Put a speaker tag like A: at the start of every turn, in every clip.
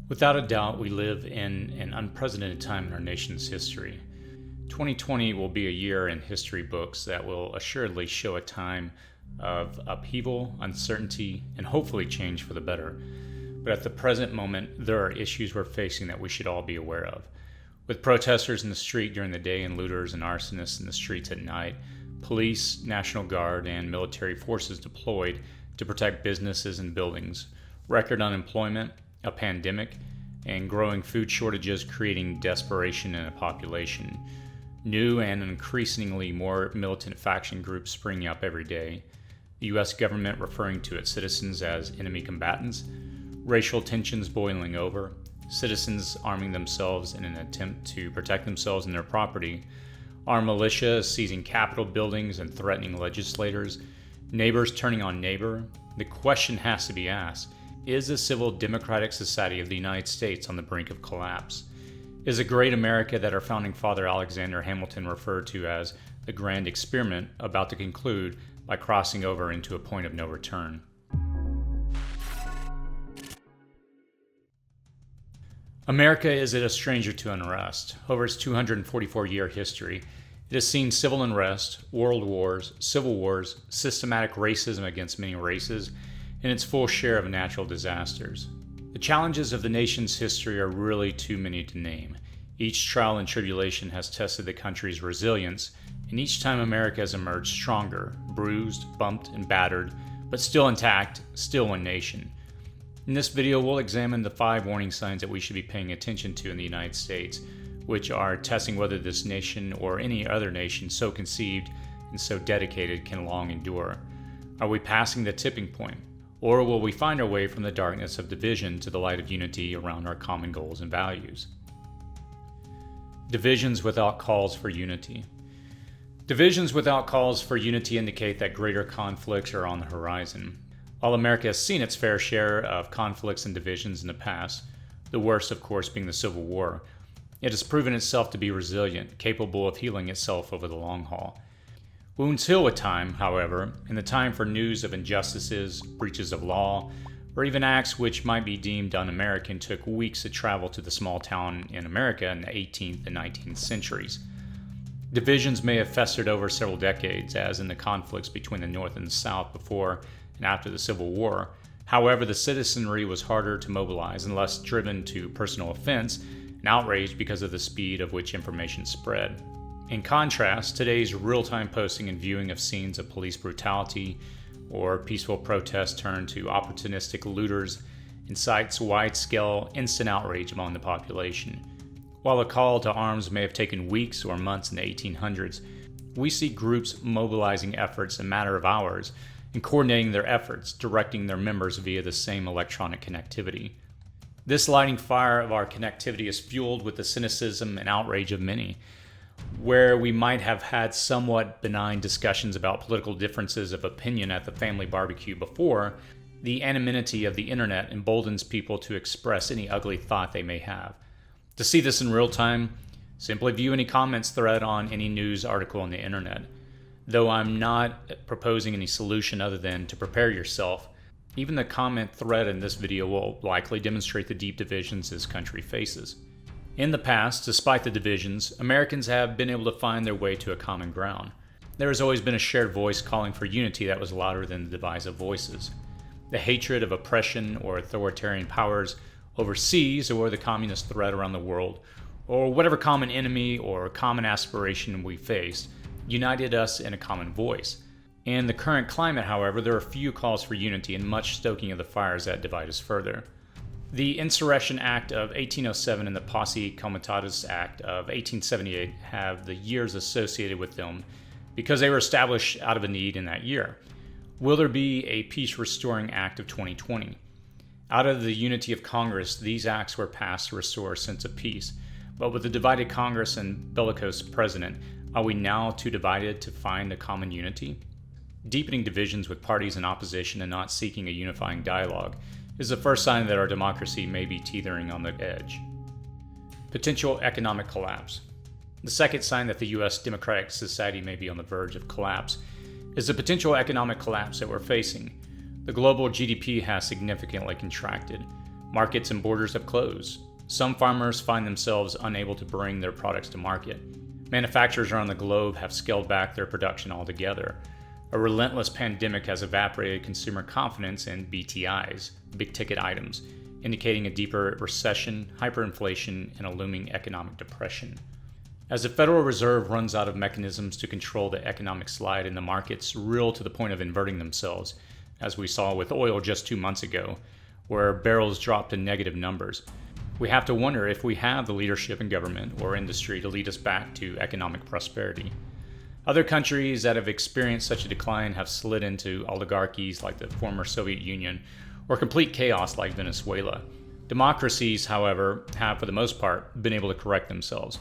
A: Without a doubt, we live in an unprecedented time in our nation's history. 2020 will be a year in history books that will assuredly show a time of upheaval, uncertainty, and hopefully change for the better. But at the present moment, there are issues we're facing that we should all be aware of. With protesters in the street during the day and looters and arsonists in the streets at night, police, National Guard, and military forces deployed to protect businesses and buildings, record unemployment, a pandemic, and growing food shortages creating desperation in a population. New and increasingly more militant faction groups springing up every day. The U.S. government referring to its citizens as enemy combatants. Racial tensions boiling over. Citizens arming themselves in an attempt to protect themselves and their property. Armed militia seizing Capitol buildings and threatening legislators. Neighbors turning on neighbor. The question has to be asked: is the civil democratic society of the United States on the brink of collapse? Is a great America that our founding father Alexander Hamilton referred to as the grand experiment about to conclude by crossing over into a point of no return? America is a stranger to unrest. Over its 244-year history, it has seen civil unrest, world wars, civil wars, systematic racism against many races, and its full share of natural disasters. The challenges of the nation's history are really too many to name. Each trial and tribulation has tested the country's resilience, and each time America has emerged stronger, bruised, bumped, and battered, but still intact, still one nation. In this video, we'll examine the 5 warning signs that we should be paying attention to in the United States, which are testing whether this nation or any other nation so conceived and so dedicated can long endure. Are we passing the tipping point? Or will we find our way from the darkness of division to the light of unity around our common goals and values? Divisions without calls for unity. Divisions without calls for unity indicate that greater conflicts are on the horizon. While America has seen its fair share of conflicts and divisions in the past, the worst, of course, being the Civil War, it has proven itself to be resilient, capable of healing itself over the long haul. Wounds heal with time, however, and the time for news of injustices, breaches of law, or even acts which might be deemed un-American took weeks to travel to the small town in America in the 18th and 19th centuries. Divisions may have festered over several decades, as in the conflicts between the North and the South before and after the Civil War. However, the citizenry was harder to mobilize and less driven to personal offense and outrage because of the speed of which information spread. In contrast, today's real-time posting and viewing of scenes of police brutality or peaceful protests turned to opportunistic looters incites wide-scale instant outrage among the population. While a call to arms may have taken weeks or months in the 1800s, we see groups mobilizing efforts in a matter of hours and coordinating their efforts, directing their members via the same electronic connectivity. This lighting fire of our connectivity is fueled with the cynicism and outrage of many. Where we might have had somewhat benign discussions about political differences of opinion at the family barbecue before, the anonymity of the internet emboldens people to express any ugly thought they may have. To see this in real time, simply view any comments thread on any news article on the internet. Though I'm not proposing any solution other than to prepare yourself, even the comment thread in this video will likely demonstrate the deep divisions this country faces. In the past, despite the divisions, Americans have been able to find their way to a common ground. There has always been a shared voice calling for unity that was louder than the divisive voices. The hatred of oppression or authoritarian powers overseas, or the communist threat around the world, or whatever common enemy or common aspiration we faced, united us in a common voice. In the current climate, however, there are few calls for unity and much stoking of the fires that divide us further. The Insurrection Act of 1807 and the Posse Comitatus Act of 1878 have the years associated with them because they were established out of a need in that year. Will there be a peace-restoring act of 2020? Out of the unity of Congress, these acts were passed to restore a sense of peace. But with a divided Congress and bellicose president, are we now too divided to find a common unity? Deepening divisions with parties in opposition and not seeking a unifying dialogue is the first sign that our democracy may be teetering on the edge. Potential economic collapse. The second sign that the U.S. democratic society may be on the verge of collapse is the potential economic collapse that we're facing. The global GDP has significantly contracted. Markets and borders have closed. Some farmers find themselves unable to bring their products to market. Manufacturers around the globe have scaled back their production altogether. A relentless pandemic has evaporated consumer confidence in BTIs, big ticket items, indicating a deeper recession, hyperinflation, and a looming economic depression. As the Federal Reserve runs out of mechanisms to control the economic slide and the markets reel to the point of inverting themselves, as we saw with oil just 2 months ago, where barrels dropped to negative numbers, we have to wonder if we have the leadership in government or industry to lead us back to economic prosperity. Other countries that have experienced such a decline have slid into oligarchies like the former Soviet Union or complete chaos like Venezuela. Democracies, however, have for the most part been able to correct themselves.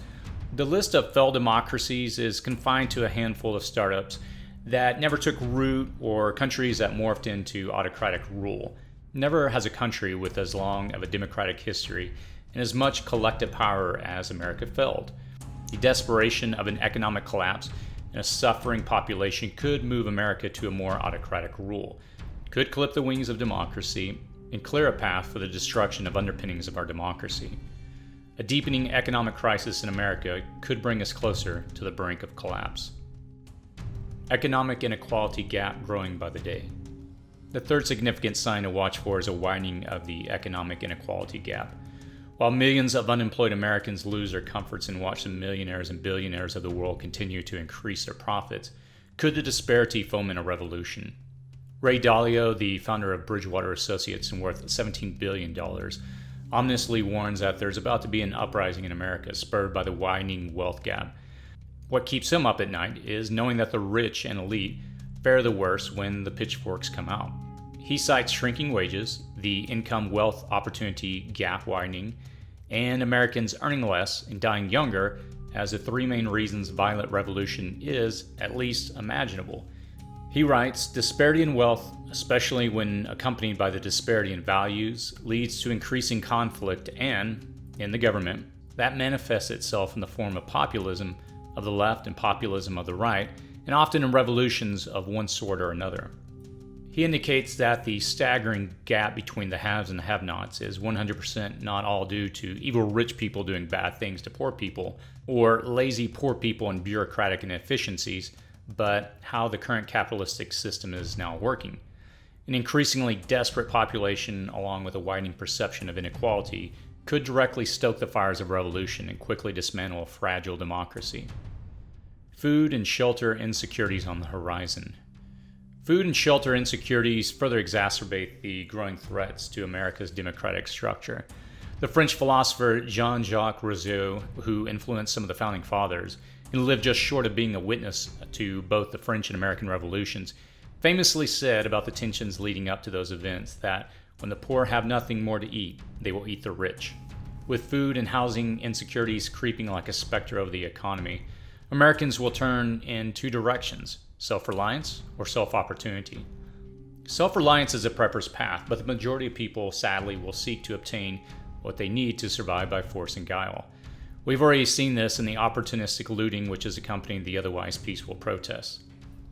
A: The list of failed democracies is confined to a handful of startups that never took root or countries that morphed into autocratic rule. Never has a country with as long of a democratic history and as much collective power as America failed. The desperation of an economic collapse and a suffering population could move America to a more autocratic rule, could clip the wings of democracy, and clear a path for the destruction of underpinnings of our democracy. A deepening economic crisis in America could bring us closer to the brink of collapse. Economic inequality gap growing by the day. The third significant sign to watch for is a widening of the economic inequality gap. While millions of unemployed Americans lose their comforts and watch the millionaires and billionaires of the world continue to increase their profits, could the disparity foment a revolution? Ray Dalio, the founder of Bridgewater Associates and worth $17 billion, ominously warns that there's about to be an uprising in America spurred by the widening wealth gap. What keeps him up at night is knowing that the rich and elite fare the worst when the pitchforks come out. He cites shrinking wages, the income-wealth opportunity gap widening, and Americans earning less and dying younger as the three main reasons violent revolution is, at least, imaginable. He writes, disparity in wealth, especially when accompanied by the disparity in values, leads to increasing conflict and, in the government, that manifests itself in the form of populism of the left and populism of the right, and often in revolutions of one sort or another. He indicates that the staggering gap between the haves and the have-nots is 100% not all due to evil rich people doing bad things to poor people, or lazy poor people and bureaucratic inefficiencies, but how the current capitalistic system is now working. An increasingly desperate population, along with a widening perception of inequality, could directly stoke the fires of revolution and quickly dismantle a fragile democracy. Food and shelter insecurities on the horizon. Food and shelter insecurities further exacerbate the growing threats to America's democratic structure. The French philosopher Jean-Jacques Rousseau, who influenced some of the founding fathers and lived just short of being a witness to both the French and American revolutions, famously said about the tensions leading up to those events that when the poor have nothing more to eat, they will eat the rich. With food and housing insecurities creeping like a specter over the economy, Americans will turn in two directions: self-reliance or self-opportunity. Self-reliance is a prepper's path, but the majority of people, sadly, will seek to obtain what they need to survive by force and guile. We've already seen this in the opportunistic looting which has accompanied the otherwise peaceful protests.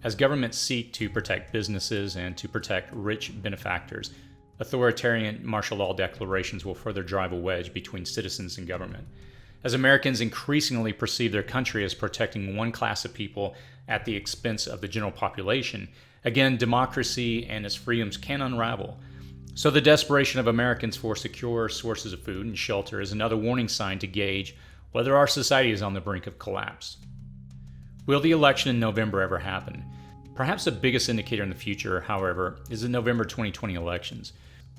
A: As governments seek to protect businesses and to protect rich benefactors, authoritarian martial law declarations will further drive a wedge between citizens and government. As Americans increasingly perceive their country as protecting one class of people at the expense of the general population, again, democracy and its freedoms can unravel. So the desperation of Americans for secure sources of food and shelter is another warning sign to gauge whether our society is on the brink of collapse. Will the election in November ever happen? Perhaps the biggest indicator in the future, however, is the November 2020 elections.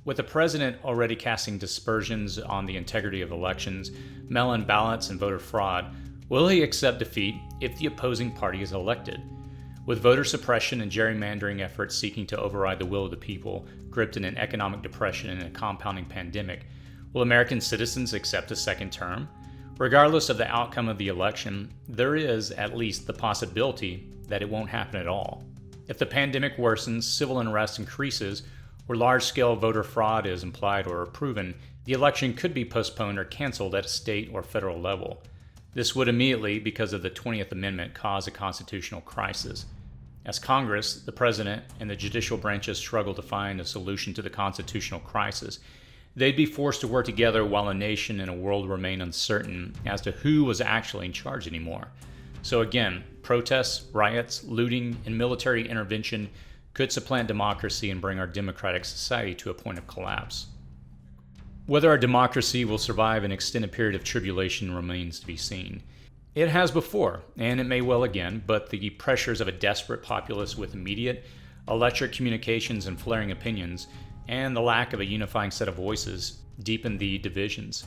A: With the president already casting dispersions on the integrity of elections, mail-in ballots, and voter fraud, will he accept defeat if the opposing party is elected? With voter suppression and gerrymandering efforts seeking to override the will of the people, gripped in an economic depression and a compounding pandemic, will American citizens accept a second term? Regardless of the outcome of the election, there is at least the possibility that it won't happen at all. If the pandemic worsens, civil unrest increases, or large-scale voter fraud is implied or proven, the election could be postponed or canceled at a state or federal level. This would immediately, because of the 20th Amendment, cause a constitutional crisis. As Congress, the President, and the judicial branches struggle to find a solution to the constitutional crisis, They'd be forced to work together while a nation and a world remain uncertain as to who was actually in charge anymore. So again, protests, riots, looting, and military intervention could supplant democracy and bring our democratic society to a point of collapse. Whether our democracy will survive an extended period of tribulation remains to be seen. It has before, and it may well again, but the pressures of a desperate populace with immediate, electric communications and flaring opinions, and the lack of a unifying set of voices deepen the divisions.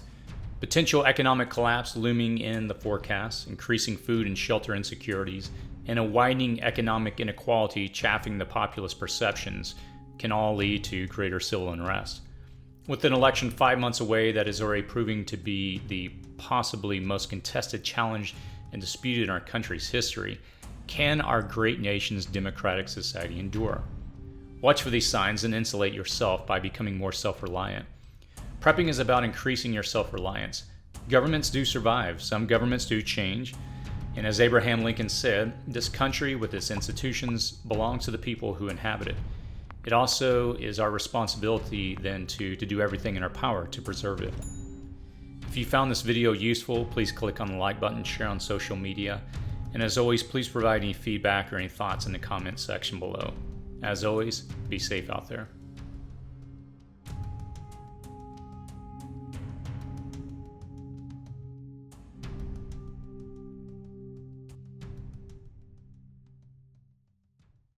A: Potential economic collapse looming in the forecasts, increasing food and shelter insecurities, and a widening economic inequality chafing the populace perceptions can all lead to greater civil unrest. With an election 5 months away that is already proving to be the possibly most contested challenge and disputed in our country's history, can our great nation's democratic society endure? Watch for these signs and insulate yourself by becoming more self-reliant. Prepping is about increasing your self-reliance. Governments do survive, some governments do change, and as Abraham Lincoln said, this country with its institutions belongs to the people who inhabit it. It also is our responsibility then to do everything in our power to preserve it. If you found this video useful, please click on the like button, share on social media, and as always, please provide any feedback or any thoughts in the comments section below. As always, be safe out there.